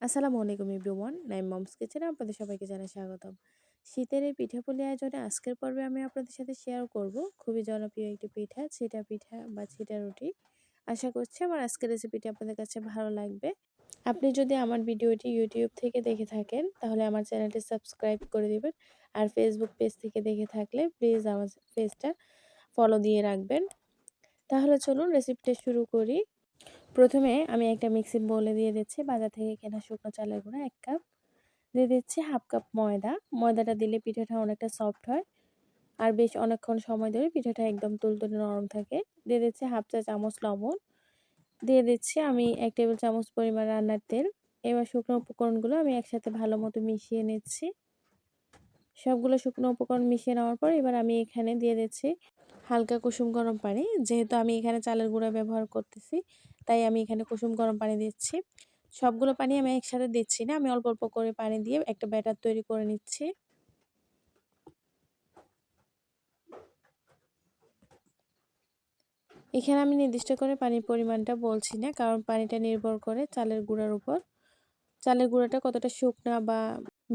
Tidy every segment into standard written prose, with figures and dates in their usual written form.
আসসালামু আলাইকুম everyone, Naim moms কিচেনে আপনাদের সবাইকে জানাই স্বাগতম। শীতের এই পিঠাপুলি আয়োজনে আজকের পর্বে আমি আপনাদের সাথে শেয়ার করব খুবই জনপ্রিয় একটি পিঠা, ছিটা পিঠা বা ছিটা রুটি। আশা করছি আমার আজকের রেসিপিটি আপনাদের কাছে ভালো লাগবে। আপনি যদি আমার ভিডিওটি ইউটিউব থেকে দেখে থাকেন তাহলে আমার চ্যানেলটি সাবস্ক্রাইব করে দিবেন, আর ফেসবুক পেজ থেকে দেখে থাকলে প্লিজ আমার পেজটা ফলো দিয়ে রাখবেন। তাহলে চলুন রেসিপিটা শুরু করি। প্রথমে আমি একটা মিক্সিং বোলে দিয়ে দিচ্ছি বাজার থেকে কেনা শুকনো চালের গুঁড়া 1 কাপ, দিয়ে দিচ্ছি হাফ কাপ ময়দা। ময়দাটা দিলে পিঠাটা অনেকটা সফট হয় আর বেশ অনেকক্ষণ সময় ধরে পিঠাটা একদম তুলতুলে নরম থাকে। দিয়ে দিচ্ছি হাফ চা চামচ লবণ, দিয়ে দিচ্ছি আমি 1 টেবিল চামচ পরিমাণ রান্নার তেল। এবার শুকনো উপকরণগুলো আমি একসাথে ভালো মতো মিশিয়ে নিচ্ছি। সবগুলো শুকনো উপকরণ মিশিয়ে নেওয়ার পর এবার আমি এখানে দিয়ে দিচ্ছি হালকা কুসুম গরম পানি। যেহেতু আমি এখানে চালের গুঁড়া ব্যবহার করতেছি তাই আমি এখানে কুসুম গরম পানি দিচ্ছি। সবগুলো পানি আমি একসাথে দিচ্ছি না, আমি অল্প অল্প করে পানি দিয়ে একটা ব্যাটার তৈরি করে নিচ্ছি। এখানে আমি নির্দিষ্ট করে পানির পরিমাণটা বলছি না, কারণ পানিটা নির্ভর করে চালের গুঁড়ার উপর। চালের গুঁড়াটা কতটা শুকনা বা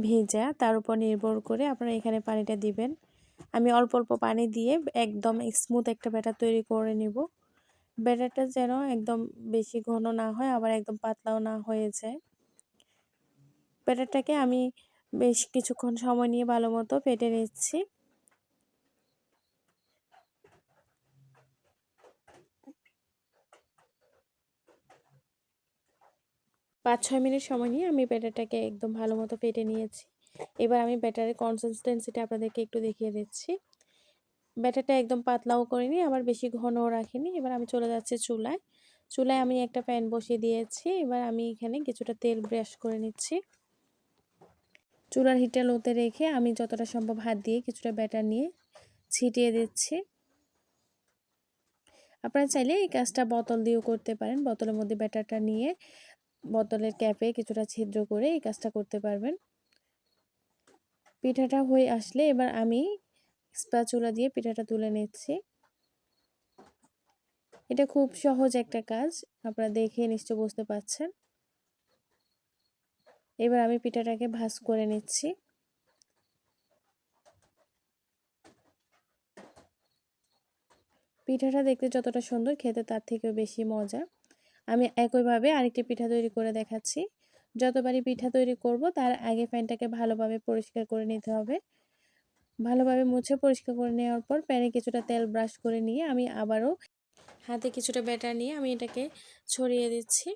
ভেজা তার উপর নির্ভর করে আপনারা এখানে পানিটা দিবেন। আমি অল্প অল্প পানি দিয়ে একদম স্মুথ একটা ব্যাটার তৈরি করে নিব। ব্যাটারটা যেন একদম বেশি ঘন না হয় আবার একদম পাতলাও না হয়ে যায়। ব্যাটারটাকে আমি বেশ কিছুক্ষণ সময় নিয়ে ভালো মতো ফেটে নিচ্ছি। 5-6 মিনিট সময় নিয়ে আমি ব্যাটারটাকে একদম ভালো মতো ফেটে নিয়েছি। এবার আমি ব্যাটারের কনসিস্টেন্সিটা আপনাদেরকে একটু দেখিয়ে দিচ্ছি। ব্যাটারটা একদম পাতলাও করিনি আবার বেশি ঘনও রাখিনি। এবার আমি চলে যাচ্ছি চুলায়। চুলায় আমি একটা প্যান বসিয়ে দিয়েছি। এবার আমি এখানে কিছুটা তেল ব্রাশ করে নিচ্ছি। চুলার হিটটা লোতে রেখে আমি যতটা সম্ভব হাত দিয়ে কিছুটা ব্যাটার নিয়ে ছিটিয়ে দিচ্ছি। আপনারা চাইলে এই কাজটা বোতল দিয়েও করতে পারেন। বোতলের মধ্যে ব্যাটারটা নিয়ে বোতলের ক্যাপে কিছুটা ছিদ্র করে এই কাজটা করতে পারবেন। পিঠাটা হয়ে আসলে এবার আমি স্প্যাচুলা দিয়ে পিঠাটা তুলে নিচ্ছি। এটা খুব সহজ একটা কাজ, আপনারা দেখে নিশ্চয় বুঝতে পারছেন। এবার আমি পিঠাটাকে ভাঁজ করে নিচ্ছি। পিঠাটা দেখতে যতটা সুন্দর খেতে তার থেকেও বেশি মজা। আমি একইভাবে আরেকটি পিঠা তৈরি করে দেখাচ্ছি। যতবারই পিঠা তৈরি করব তার আগে প্যানটাকে ভালোভাবে পরিষ্কার করে নিতে হবে। ভালোভাবে মুছে পরিষ্কার করে নেওয়ার পর প্যানে কিছুটা তেল ব্রাশ করে নিয়ে আমি আবারও হাতে কিছুটা ব্যাটার নিয়ে আমি এটাকে ছড়িয়ে দিচ্ছি।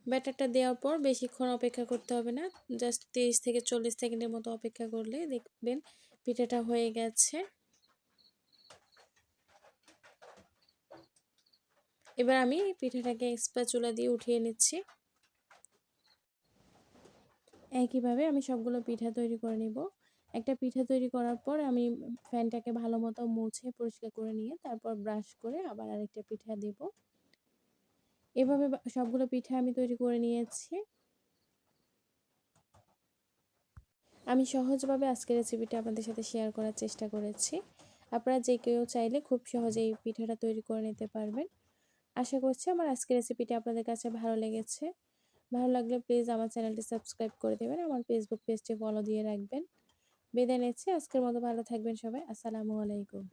ব্যাটারটা দেওয়ার পর বেশিক্ষণ অপেক্ষা করতে হবে না, জাস্ট 30 থেকে 40 সেকেন্ডের মতো অপেক্ষা করলে দেখবেন পিঠাটা হয়ে গেছে। এবার আমি পিঠাটাকে স্প্যাচুলা দিয়ে উঠিয়ে নিচ্ছি। একইভাবে আমি সবগুলো পিঠা তৈরি করে নিব। একটা পিঠা তৈরি করার পর আমি প্যানটাকে ভালো মতো মুছে পরিষ্কার করে নিয়ে তারপর ব্রাশ করে আবার আরেকটা পিঠা দেব। এভাবে সবগুলো পিঠা আমি তৈরি করে নিয়েছি। আমি সহজভাবে আজকের রেসিপিটা আপনাদের সাথে শেয়ার করার চেষ্টা করেছি। আপনারা যে কেউ চাইলে খুব সহজে এই পিঠাটা তৈরি করে নিতে পারবেন। আশা করছি আমার আজকের রেসিপিটি আপনাদের কাছে ভালো লেগেছে। ভালো লাগলে প্লিজ আমার চ্যানেলটি সাবস্ক্রাইব করে দেবেন, আমার ফেসবুক পেজটি ফলো দিয়ে রাখবেন। বিদায় নিচ্ছি, আজকের মতো ভালো থাকবেন সবাই। আসসালামু আলাইকুম।